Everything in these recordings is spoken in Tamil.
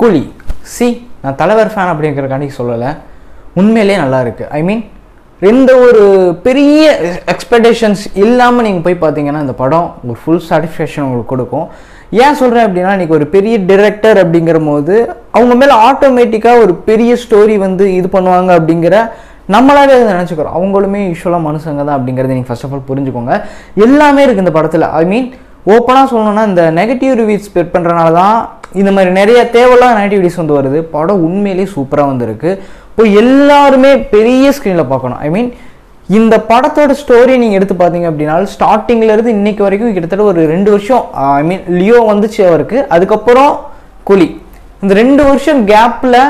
கூலி நான் தலைவர் ஃபேன் அப்படிங்கிறக்காண்டி சொல்லலை, உண்மையிலே நல்லா இருக்குது. ஐ மீன் எந்த ஒரு பெரிய எக்ஸ்பெக்டேஷன்ஸ் இல்லாமல் நீங்கள் போய் பார்த்தீங்கன்னா இந்த படம் ஒரு ஃபுல் சாட்டிஸ்ஃபேக்ஷன் உங்களுக்கு கொடுக்கும். ஏன் சொல்கிறேன் அப்படின்னா, இன்றைக்கி ஒரு பெரிய டிரெக்டர் அப்படிங்கிற போது அவங்க மேலே ஆட்டோமேட்டிக்காக ஒரு பெரிய ஸ்டோரி வந்து இது பண்ணுவாங்க அப்படிங்கிற நம்மளாவே அதை நினச்சிக்கிறோம். அவங்களுமே யூஸ்வலாக மனுஷங்க தான் அப்படிங்கிறது நீங்கள் ஃபர்ஸ்ட் ஆஃப் ஆல் புரிஞ்சுக்கோங்க. எல்லாமே இருக்குது இந்த படத்தில். ஐ மீன் ஓப்பனாக சொல்லணும்னா இந்த நெகட்டிவ் ரிவ்யூஸ் ஸ்ப்ரெட் பண்ணுறனால தான் இந்த மாதிரி நிறைய தேவையில்லாத நெகட்டிவிட்டிஸ் வந்து வருது. படம் உண்மையிலேயே சூப்பராக வந்துருக்கு. இப்போ எல்லாருமே பெரிய ஸ்க்ரீனில் பார்க்கணும். ஐ மீன் இந்த படத்தோட ஸ்டோரி நீங்கள் எடுத்து பார்த்தீங்க அப்படின்னா ஸ்டார்டிங்லேருந்து இன்னைக்கு வரைக்கும் கிட்டத்தட்ட ஒரு 2 வருஷம், ஐ மீன் லியோ வந்துச்சு அவருக்கு, அதுக்கப்புறம் கூலி, இந்த 2 வருஷம் கேப்பில்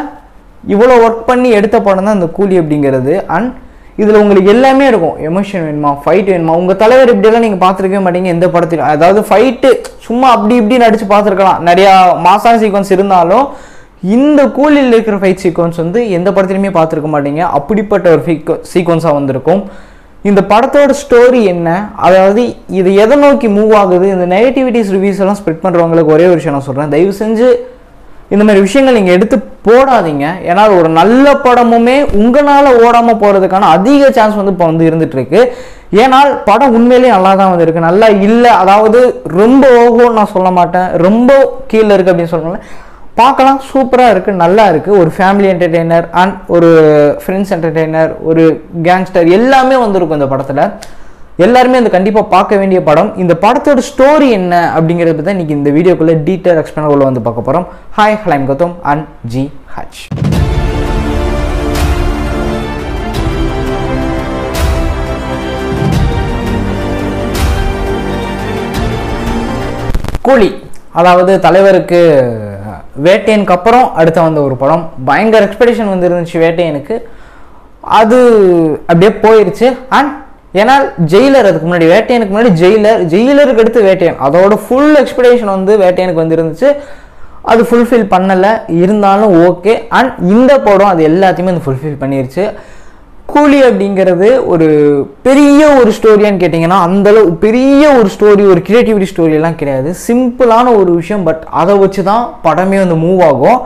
இவ்வளோ ஒர்க் பண்ணி எடுத்த படம் தான் இந்த கூலி அப்படிங்கிறது. அண்ட் இதில் உங்களுக்கு எல்லாமே இருக்கும். எமோஷன் வேணுமா, ஃபைட் வேணுமா, உங்கள் தலைவர் இப்படியெல்லாம் நீங்கள் பார்த்துருக்கவே மாட்டீங்க எந்த படத்திலும். அதாவது ஃபைட்டு சும்மா அப்படி இப்படி நடிச்சு பார்த்துருக்கலாம், நிறையா மாசான சீக்வன்ஸ் இருந்தாலும் இந்த கூலியில் இருக்கிற ஃபைட் சீக்வன்ஸ் வந்து எந்த படத்துலையுமே பார்த்துருக்க மாட்டீங்க. அப்படிப்பட்ட ஒரு சீக்வன்ஸாக வந்திருக்கும். இந்த படத்தோட ஸ்டோரி என்ன, அதாவது இது எதை நோக்கி மூவ் ஆகுது, இந்த நெகட்டிவிட்டிஸ் ரிவ்யூஸ் எல்லாம் ஸ்ப்ரெட் பண்ணுறவங்களுக்கு ஒரே ஒரு விஷயம் நான் சொல்கிறேன், தயவு செஞ்சு இந்த மாதிரி விஷயங்கள் நீங்கள் எடுத்து போடாதீங்க. ஏன்னா ஒரு நல்ல படமுமே உங்களால் ஓடாமல் போகிறதுக்கான அதிக சான்ஸ் வந்து இப்போ வந்து இருந்துகிட்ருக்கு. ஏன்னால் படம் உண்மையிலேயே நல்லா தான் வந்துருக்கு, நல்லா இல்லை, அதாவது ரொம்ப ஓஹோன்னு நான் சொல்ல மாட்டேன், ரொம்ப கீழே இருக்குது அப்படின்னு சொல்லலாம். பார்க்கலாம், சூப்பராக இருக்குது, நல்லா இருக்குது. ஒரு ஃபேமிலி என்டர்டெய்னர் அண்ட் ஒரு ஃப்ரெண்ட்ஸ் என்டர்டெய்னர், ஒரு கேங்ஸ்டர் எல்லாமே வந்திருக்கும் இந்த படத்தில். எல்லாருமே அந்த கண்டிப்பாக பார்க்க வேண்டிய படம். இந்த படத்தோட ஸ்டோரி என்ன அப்படிங்கிறத பற்றி இன்றைக்கி இந்த வீடியோக்குள்ளே டீட்டெயில் எக்ஸ்பிளைன் உள்ள வந்து பார்க்க போகிறோம். ஹாய், ஹலைம் Gautham and G H. Coolie, அதாவது தலைவருக்கு வேட்டையனுக்கு அப்புறம் அடுத்த வந்த ஒரு படம். பயங்கர எக்ஸ்பெக்டேஷன் வந்து இருந்துச்சு வேட்டையனுக்கு, அது அப்படியே போயிடுச்சு. அண்ட் ஏன்னால் ஜெயிலர், அதுக்கு முன்னாடி வேட்டையனுக்கு முன்னாடி ஜெயிலருக்கு அடுத்து வேட்டையன், அதோட ஃபுல் எக்ஸ்பெக்டேஷன் வந்து வேட்டையனுக்கு வந்து இருந்துச்சு. அது ஃபுல்ஃபில் பண்ணலை, இருந்தாலும் ஓகே. அண்ட் இந்த படம் அது எல்லாத்தையுமே வந்து ஃபுல்ஃபில் பண்ணிருச்சு. கூலி அப்படிங்கிறது ஒரு பெரிய ஒரு ஸ்டோரியான்னு கேட்டிங்கன்னா அந்தளவு பெரிய ஒரு ஸ்டோரி, ஒரு கிரியேட்டிவிட்டி ஸ்டோரியெல்லாம் கிடையாது. சிம்பிளான ஒரு விஷயம், பட் அதை வச்சு தான் படமே வந்து மூவ் ஆகும்.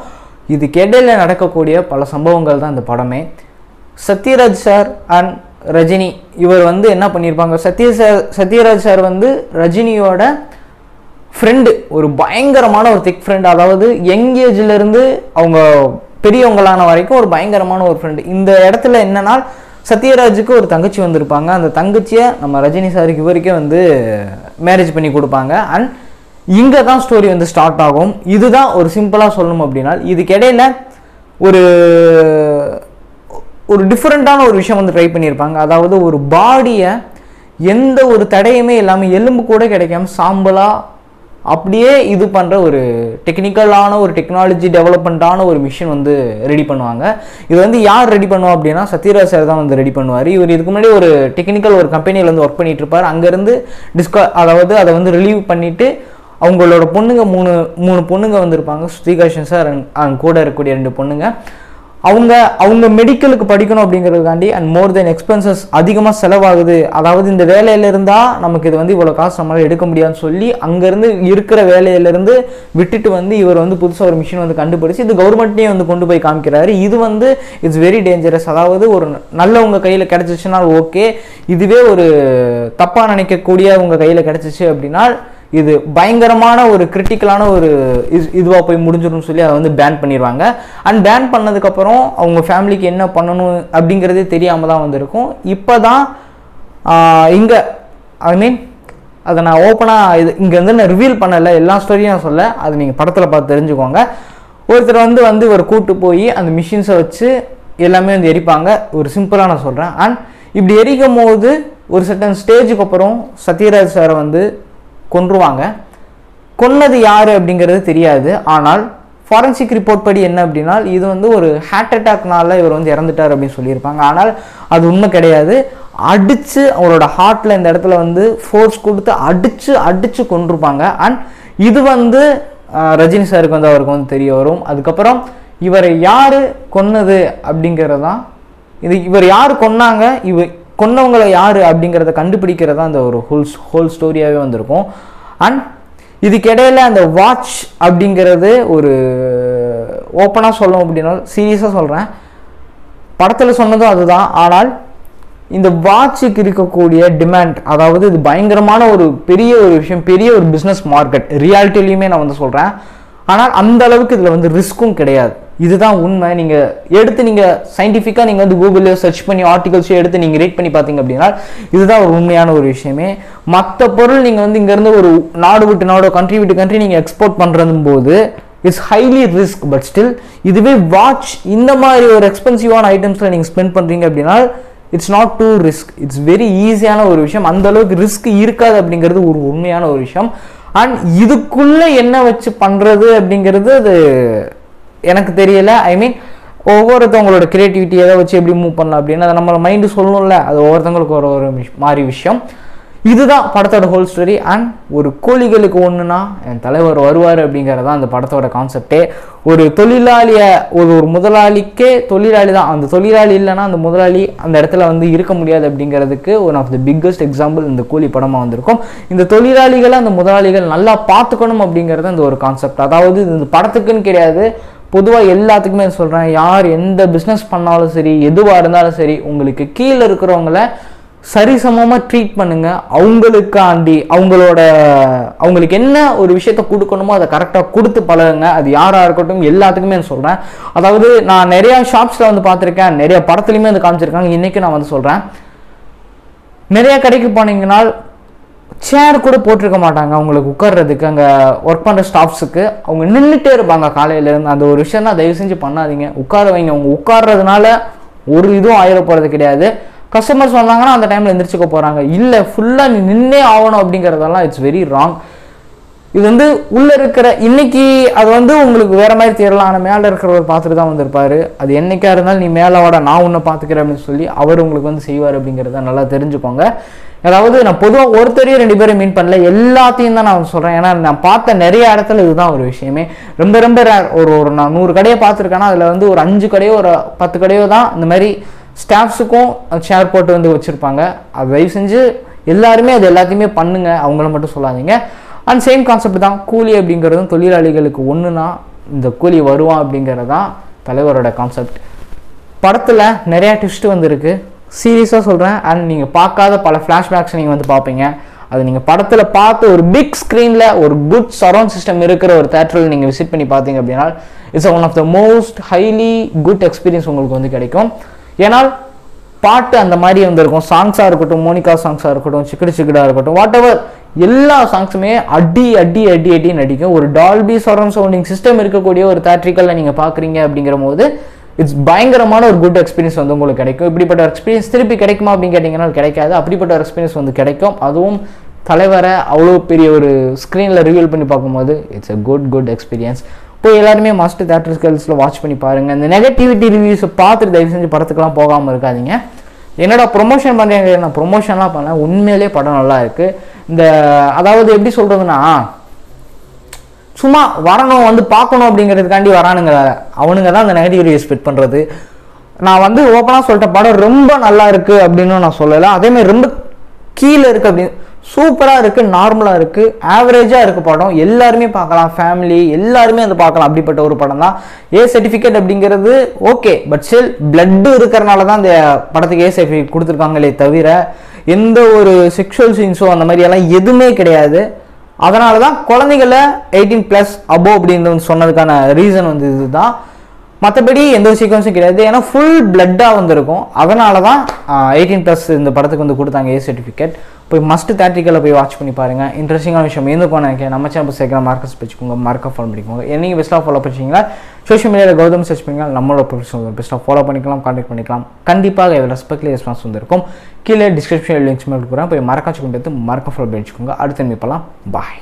இதுக்கு இடையில நடக்கக்கூடிய பல சம்பவங்கள் தான் இந்த படமே. சத்யராஜ் சார் அண்ட் ரஜினி இவர் வந்து என்ன பண்ணியிருப்பாங்க, சத்யராஜ் சார் வந்து ரஜினியோட ஃப்ரெண்டு, ஒரு பயங்கரமான ஒரு திக் ஃப்ரெண்ட், அதாவது யங் ஏஜ்லேருந்து அவங்க பெரியவங்களான வரைக்கும் ஒரு பயங்கரமான ஒரு ஃப்ரெண்டு. இந்த இடத்துல என்னன்னா சத்யராஜுக்கு ஒரு தங்கச்சி வந்திருப்பாங்க, அந்த தங்கச்சியை நம்ம ரஜினி சாருக்கு இவருக்கே வந்து மேரேஜ் பண்ணி கொடுப்பாங்க. அண்ட் இங்கே தான் ஸ்டோரி வந்து ஸ்டார்ட் ஆகும். இதுதான் ஒரு சிம்பிளாக சொல்லணும் அப்படின்னா. இதுக்கு இடையில ஒரு டிஃப்ரெண்ட்டான ஒரு விஷயம் வந்து ட்ரை பண்ணியிருப்பாங்க. அதாவது ஒரு பாடியை எந்த ஒரு தடையுமே இல்லாமல் எலும்பு கூட கிடைக்காம சாம்பலாக அப்படியே இது பண்ணுற ஒரு டெக்னிக்கலான ஒரு டெக்னாலஜி டெவலப்மெண்ட்டான ஒரு மிஷின் வந்து ரெடி பண்ணுவாங்க. இது வந்து யார் ரெடி பண்ணுவா அப்படின்னா சத்யராஜ் சார் தான் வந்து ரெடி பண்ணுவார். இவர் இதுக்கு முன்னாடி ஒரு டெக்னிக்கல் ஒரு கம்பெனியில் வந்து ஒர்க் பண்ணிட்டு இருப்பார். அங்கேருந்து அதாவது அதை வந்து ரிலீவ் பண்ணிவிட்டு அவங்களோட பொண்ணுங்க மூணு பொண்ணுங்க வந்திருப்பாங்க, ஸ்ரீகாஷன் சார் அண்ட் கூட இருக்கக்கூடிய 2 பொண்ணுங்க. அவங்க மெடிக்கலுக்கு படிக்கணும் அப்படிங்கிறதுக்காண்டி அண்ட் மோர் தென் எக்ஸ்பென்சஸ் அதிகமாக செலவாகுது, அதாவது இந்த வேலையில இருந்தால் நமக்கு இது வந்து இவ்வளோ காசு நம்மளால் எடுக்க முடியாதுன்னு சொல்லி அங்கேருந்து இருக்கிற வேலையிலேருந்து விட்டுட்டு வந்து இவர் வந்து புதுசாக ஒரு மிஷின் வந்து கண்டுபிடிச்சி இது கவர்மெண்ட்லேயே வந்து கொண்டு போய் காமிக்கிறாரு. இது வந்து இட்ஸ் வெரி டேஞ்சரஸ். அதாவது ஒரு நல்லவங்க கையில் கிடச்சிச்சுன்னா ஓகே, இதுவே ஒரு தப்பாக நினைக்கக்கூடிய உங்கள் கையில் கிடச்சிச்சு அப்படின்னா இது பயங்கரமான ஒரு கிரிட்டிக்கலான ஒரு இதுவாக போய் முடிஞ்சிடும்னு சொல்லி அதை வந்து பேன் பண்ணிடுவாங்க. அண்ட் பேன் பண்ணதுக்கப்புறம் அவங்க ஃபேமிலிக்கு என்ன பண்ணணும் அப்படிங்கிறதே தெரியாமல் தான் வந்திருக்கும். இப்போ தான் இங்கே ஐ மீன் அதை நான் ஓப்பனாக இங்கே வந்து நான் ரிவீல் பண்ணலை, எல்லா ஸ்டோரியும் நான் சொல்ல, அது நீங்கள் படத்தில் பார்த்து தெரிஞ்சுக்கோங்க. ஒருத்தர் வந்து இவர் கூட்டு போய் அந்த மிஷின்ஸை வச்சு எல்லாமே வந்து எரிப்பாங்க. ஒரு சிம்பிளாக நான் சொல்கிறேன். அண்ட் இப்படி எரிக்கும் போது ஒரு சர்டன் ஸ்டேஜுக்கு அப்புறம் சத்யராஜ் சாரை வந்து கொன்றுவாங்க. கொன்னது யார் அப்படிங்கிறது தெரியாது. ஆனால் ஃபாரன்சிக் ரிப்போர்ட் படி என்ன அப்படின்னா இது வந்து ஒரு ஹார்ட் அட்டாக்னால இவர் வந்து இறந்துட்டார் அப்படின்னு சொல்லியிருப்பாங்க. ஆனால் அது உண்மை கிடையாது. அடித்து அவரோட ஹார்ட்டில் இந்த இடத்துல வந்து ஃபோர்ஸ் கொடுத்து அடித்து கொன்றுப்பாங்க. அண்ட் இது வந்து ரஜினி சாருக்கு வந்து அவருக்கு வந்து தெரிய வரும். அதுக்கப்புறம் இவரை யார் கொன்னது அப்படிங்கிறது தான் இவர் யார் கொன்னாங்க, கொன்னவங்களை யார் அப்படிங்கிறத கண்டுபிடிக்கிறதா அந்த ஒரு ஹோல் ஸ்டோரியாகவே வந்திருக்கும். அண்ட் இதுக்கிடையில் அந்த வாட்ச் அப்படிங்கிறது ஒரு ஓப்பனாக சொல்லணும் அப்படின்னா சீரியஸாக சொல்கிறேன், படத்தில் சொன்னதும் அதுதான். ஆனால் இந்த வாட்சுக்கு இருக்கக்கூடிய டிமாண்ட், அதாவது இது பயங்கரமான ஒரு பெரிய ஒரு விஷயம், பெரிய ஒரு பிஸ்னஸ் மார்க்கெட் ரியாலிட்டிலையுமே நான் வந்து சொல்கிறேன். ஆனால் அந்த அளவுக்கு இதில் வந்து ரிஸ்க்கும் கிடையாது. இதுதான் உண்மை. நீங்கள் எடுத்து நீங்கள் சயின்டிஃபிக்காக நீங்கள் வந்து கூகுளில் சர்ச் பண்ணி ஆர்டிகல்ஸையும் எடுத்து நீங்கள் ரீட் பண்ணி பார்த்தீங்க அப்படின்னா இதுதான் ஒரு உண்மையான ஒரு விஷயமே. மற்ற பொருள் நீங்கள் வந்து இங்கேருந்து ஒரு நாடு விட்டு நாடோ கண்ட்ரி விட்டு கண்ட்ரி நீங்கள் எக்ஸ்போர்ட் பண்ணுறது போது it's highly risk. But still இதுவே வாட்ச் இந்த மாதிரி ஒரு எக்ஸ்பென்சிவான ஐட்டம்ஸில் நீங்கள் ஸ்பெண்ட் பண்ணுறீங்க அப்படின்னா it's not too risk, it's very ஈஸியான ஒரு விஷயம். அந்த அளவுக்கு ரிஸ்க் இருக்காது அப்படிங்கிறது ஒரு உண்மையான ஒரு விஷயம். அண்ட் இதுக்குள்ளே என்ன வச்சு பண்ணுறது அப்படிங்கிறது அது எனக்கு தெரியல. ஐ மீன் ஒவ்வொருத்தவங்களோட கிரியேட்டிவிட்டி எதை வச்சு எப்படி மூவ் பண்ணலாம் அப்படின்னு அதை நம்ம மைண்டு சொல்லணும்ல, அது ஒவ்வொருத்தவங்களுக்கு ஒரு ஒரு மாதிரி விஷயம். இதுதான் படத்தோட ஹோல் ஸ்டோரி. அண்ட் ஒரு கோழிகளுக்கு ஒன்றுனா என் தலைவர் வருவார் அப்படிங்கிறது தான் அந்த படத்தோட கான்செப்டே. ஒரு தொழிலாளியை ஒரு முதலாளிக்கே தொழிலாளி தான், அந்த தொழிலாளி இல்லைன்னா அந்த முதலாளி அந்த இடத்துல வந்து இருக்க முடியாது அப்படிங்கிறதுக்கு one of the biggest example இந்த கோழி படமாக வந்திருக்கும். இந்த தொழிலாளிகளை அந்த முதலாளிகள் நல்லா பார்த்துக்கணும் அப்படிங்கிறது அந்த ஒரு கான்செப்ட். அதாவது இந்த படத்துக்குன்னு கிடையாது, பொதுவாக எல்லாத்துக்குமே சொல்கிறேன், யார் எந்த பிஸ்னஸ் பண்ணாலும் சரி, எதுவாக இருந்தாலும் சரி, உங்களுக்கு கீழே இருக்கிறவங்கள சரிசமமாக ட்ரீட் பண்ணுங்க. அவங்களுக்காண்டி அவங்களுக்கு என்ன ஒரு விஷயத்த கொடுக்கணுமோ அதை கரெக்டாக கொடுத்து பழகுங்க. அது யாராக இருக்கட்டும், எல்லாத்துக்குமே சொல்கிறேன். அதாவது நான் நிறையா ஷாப்ஸில் வந்து பார்த்துருக்கேன், நிறைய படத்துலையுமே வந்து காமிச்சிருக்காங்க. இன்றைக்கி நான் வந்து சொல்கிறேன், நிறையா கடைக்கு போனீங்கன்னா சேர் கூட போட்டிருக்க மாட்டாங்க அவங்களுக்கு உட்கார்றதுக்கு. அங்கே ஒர்க் பண்ணுற ஸ்டாஃப்ஸுக்கு அவங்க நின்றுட்டே இருப்பாங்க காலையிலேருந்து. அந்த ஒரு விஷயம் தான் தயவு செஞ்சு பண்ணாதீங்க, உட்கார வைங்க. அவங்க உட்கார்றதுனால ஒரு இதுவும் ஆயிட போகிறது கிடையாது. கஸ்டமர்ஸ் வந்தாங்கன்னா அந்த டைமில் எந்திரிச்சுக்க போகிறாங்க. இல்லை ஃபுல்லாக நீ நின்னே ஆகணும் அப்படிங்கிறதெல்லாம் இட்ஸ் வெரி ராங். இது வந்து உள்ளே இருக்கிற இன்னைக்கு அது வந்து உங்களுக்கு வேறு மாதிரி தெரியலாம், ஆனால் மேலே இருக்கிறவர் பார்த்துட்டு தான் வந்திருப்பார். அது என்னைக்கா இருந்தாலும் நீ மேலே வாட, நான் உன்னை பார்த்துக்கிறேன் அப்படின்னு சொல்லி அவர் உங்களுக்கு வந்து செய்வார் அப்படிங்கிறத நல்லா தெரிஞ்சுக்கோங்க. அதாவது நான் பொதுவாக ஒருத்தரையும் 2 பேரும் மீன் பண்ணல, எல்லாத்தையும் தான் நான் சொல்கிறேன். ஏன்னா நான் பார்த்த நிறைய இடத்துல இதுதான் ஒரு விஷயமே. ரொம்ப ரொம்ப ஒரு நான் 100 கடையை பார்த்துருக்கேன்னா அதில் வந்து ஒரு 5 கடையோ ஒரு 10 கடையோ தான் இந்த மாதிரி ஸ்டாஃப்ஸுக்கும் ஷேர் போட்டு வந்து வச்சுருப்பாங்க. அது தயவு செஞ்சு எல்லாருமே அது எல்லாத்தையுமே பண்ணுங்க, அவங்கள மட்டும் சொல்லாதீங்க. அண்ட் சேம் கான்செப்ட் தான் கூலி அப்படிங்கிறதும் தொழிலாளிகளுக்கு ஒன்றுனா இந்த கூலி வருவான் அப்படிங்கிறது தான் தலைவரோட கான்செப்ட். படத்தில் நிறையா ட்விஸ்ட்டு வந்துருக்கு, சீரியஸாக சொல்கிறேன். அண்ட் நீங்கள் பார்க்காத பல ஃப்ளாஷ்பேக்ஸ் நீங்கள் வந்து பார்ப்பீங்க. அது நீங்கள் படத்தில் பார்த்து ஒரு பிக் ஸ்க்ரீனில் ஒரு குட் சரௌண்ட் சிஸ்டம் இருக்கிற ஒரு தேட்டரில் நீங்கள் விசிட் பண்ணி பார்த்தீங்க அப்படின்னா it's one of the most highly good experience உங்களுக்கு வந்து கிடைக்கும். ஏன்னால் பாட்டு அந்த மாதிரி வந்திருக்கும், சாங்ஸாக இருக்கட்டும், மோனிகா சாங்ஸாக இருக்கட்டும், சிக்கடி சிக்கடாக இருக்கட்டும், வாட் எவர் எல்லா சாங்ஸுமே அடி அடி அடி அடி நடிக்கும். ஒரு டால்பி சரௌண்ட் சவுண்டிங் சிஸ்டம் இருக்கக்கூடிய ஒரு தேட்ரிக்கலில் நீங்கள் பார்க்குறீங்க அப்படிங்கிற போது இட்ஸ் பயங்கரமான ஒரு குட் எக்ஸ்பீரியன்ஸ் வந்து உங்களுக்கு கிடைக்கும். இப்படிப்பட்ட ஒரு எக்ஸ்பீரியன்ஸ் திருப்பி கிடைக்குமா அப்படின்னு கேட்டிங்கன்னா கிடைக்காது. அப்படிப்பட்ட ஒரு எக்ஸ்பீரியன்ஸ் வந்து கிடைக்கும். அதுவும் தலைவரை அவ்வளோ பெரிய ஒரு ஸ்க்ரீனில் ரிவீல் பண்ணி பார்க்கும்போது இட்ஸ் எ குட் எக்ஸ்பீரியன்ஸ். போய் எல்லாருமே மஸ்ட் தேட்டர்ஸ்கல்ஸில் வாட்ச் பண்ணி பாருங்கள். இந்த நெகட்டிவிட்டி ரிவ்யூஸை பார்த்துட்டு தயவு செஞ்சு படத்துக்கெல்லாம் போகாமல் இருக்காதிங்க. என்னடா ப்ரொமோஷன் பண்ணுறீங்க, நான் ப்ரொமோஷன்லாம் பண்ணேன், உண்மையிலே படம் நல்லா இருக்குது. இந்த அதாவது எப்படி சொல்கிறதுனா சும்மா வரணும் வந்து பார்க்கணும் அப்படிங்கிறதுக்காண்டி வரானுங்க, அவனுங்க தான் அந்த நெகட்டிவ் ரிவ்யூ ஸ்ப்ரெட் பண்ணுறது. நான் வந்து ஓப்பனாக சொல்லிட்டேன், படம் ரொம்ப நல்லா இருக்குது அப்படின்னு நான் சொல்லலை. அதேமாதிரி ரொம்ப கீழே இருக்குது அப்படின்னு, சூப்பராக இருக்குது, நார்மலாக இருக்குது, ஆவரேஜாக இருக்குது படம். எல்லாருமே பார்க்கலாம், ஃபேமிலி எல்லாருமே அதை பார்க்கலாம். அப்படிப்பட்ட ஒரு படம் தான். ஏ சர்டிஃபிகேட் அப்படிங்கிறது ஓகே, பட் ஸ்டில் பிளட்டு இருக்கிறனால தான் அந்த படத்துக்கு ஏ சர்டிஃபிகேட் கொடுத்துருக்காங்களே தவிர எந்த ஒரு செக்ஷுவல் சீன்ஸோ அந்த மாதிரி எல்லாம் எதுவுமே கிடையாது. அதனால தான் குழந்தைகளை 18+ அபோவ் அப்படின்னு சொன்னதுக்கான ரீசன் வந்து இதுதான். மற்றபடி எந்த ஒரு சீக்வன்ஸும் கிடையாது. ஏன்னா ஃபுல் பிளட்டாக வந்திருக்கும். அதனால தான் 18+ இந்த படத்துக்கு வந்து கொடுத்தாங்க ஏ சர்டிஃபிகேட். போய் மஸ்ட் தேட்ரிக்கலில் போய் வாட்ச் பண்ணி பாருங்கள். இன்ட்ரெஸ்டிங்கான விஷயம் எதுக்கும் நினைக்கிறேன். நம்ம சேனல் சேர்க்கிற மார்க்கஸ் வச்சுக்கோங்க, மார்க்கை ஃபாலோ பண்ணிக்கோங்க. நீங்கள் பெஸ்ட்டாக ஃபாலோ பண்ணிச்சிங்களா சோஷியல் மீடியாவில் கௌதம் சர்ச் பண்ணிங்கன்னா நம்மளோட ப்ரொஃபஷனல் பெஸ்ட்டாக ஃபாலோ பண்ணிக்கலாம், கான்டாக்ட் பண்ணிக்கலாம். கண்டிப்பாக இதில் ரெஸ்பெக்ட்லி ரெஸ்பான்ஸ் வந்துருக்கும். கீழே டிஸ்கிரிப்ஷன் லிங்க்ஸ் கொடுக்குறேன், போய் மறக்காச்சு கொண்டு வந்து மார்க்கை ஃபாலோ பண்ணிச்சுக்கோங்க. அடுத்த மீட்பலாம், பாய்.